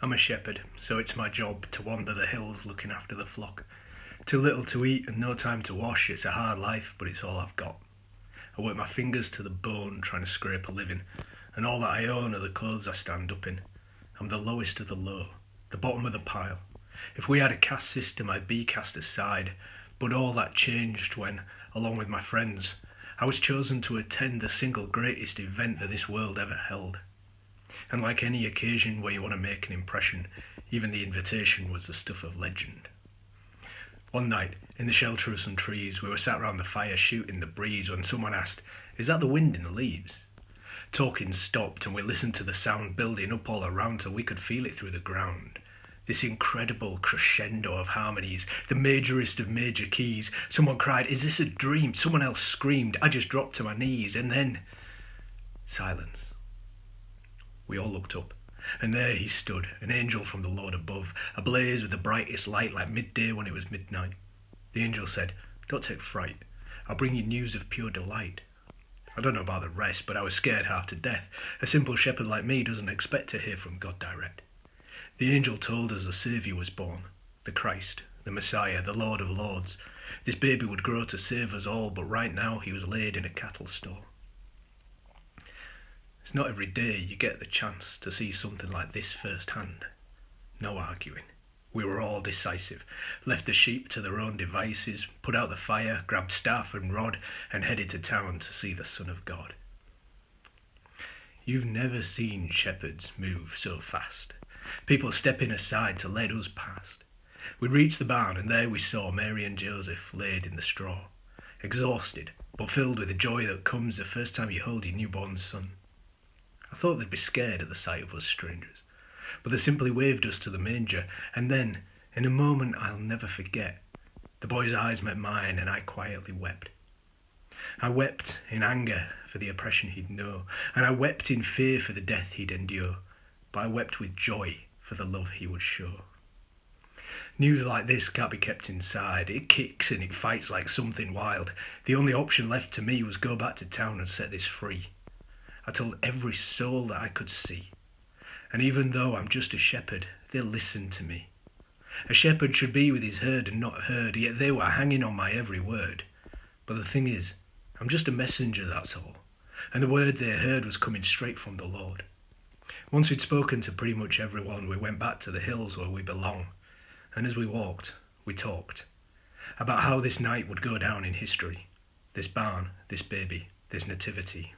I'm a shepherd, so it's my job to wander the hills looking after the flock. Too little to eat and no time to wash, it's a hard life, but it's all I've got. I work my fingers to the bone trying to scrape a living, and all that I own are the clothes I stand up in. I'm the lowest of the low, the bottom of the pile. If we had a caste system, I'd be cast aside, but all that changed when, along with my friends, I was chosen to attend the single greatest event that this world ever held. And like any occasion where you want to make an impression, even the invitation was the stuff of legend. One night, in the shelter of some trees, we were sat round the fire shooting the breeze when someone asked, "Is that the wind in the leaves?" Talking stopped and we listened to the sound building up all around till we could feel it through the ground. This incredible crescendo of harmonies, the majorest of major keys. Someone cried, "Is this a dream?" Someone else screamed. I just dropped to my knees, and then silence. We all looked up, and there he stood, an angel from the Lord above, ablaze with the brightest light like midday when it was midnight. The angel said, "Don't take fright. I'll bring you news of pure delight." I don't know about the rest, but I was scared half to death. A simple shepherd like me doesn't expect to hear from God direct. The angel told us the Saviour was born, the Christ, the Messiah, the Lord of Lords. This baby would grow to save us all, but right now he was laid in a cattle stall. It's not every day you get the chance to see something like this firsthand. No arguing. We were all decisive, left the sheep to their own devices, put out the fire, grabbed staff and rod, and headed to town to see the Son of God. You've never seen shepherds move so fast. People stepping aside to let us past. We reached the barn, and there we saw Mary and Joseph laid in the straw, exhausted, but filled with the joy that comes the first time you hold your newborn son. I thought they'd be scared at the sight of us strangers, but they simply waved us to the manger, and then, in a moment I'll never forget, the boy's eyes met mine and I quietly wept. I wept in anger for the oppression he'd know, and I wept in fear for the death he'd endure, but I wept with joy for the love he would show. News like this can't be kept inside. It kicks and it fights like something wild. The only option left to me was go back to town and set this free. I told every soul that I could see. And even though I'm just a shepherd, they'll listen to me. A shepherd should be with his herd and not heard, yet they were hanging on my every word. But the thing is, I'm just a messenger, that's all. And the word they heard was coming straight from the Lord. Once we'd spoken to pretty much everyone, we went back to the hills where we belong. And as we walked, we talked about how this night would go down in history. This barn, this baby, this nativity,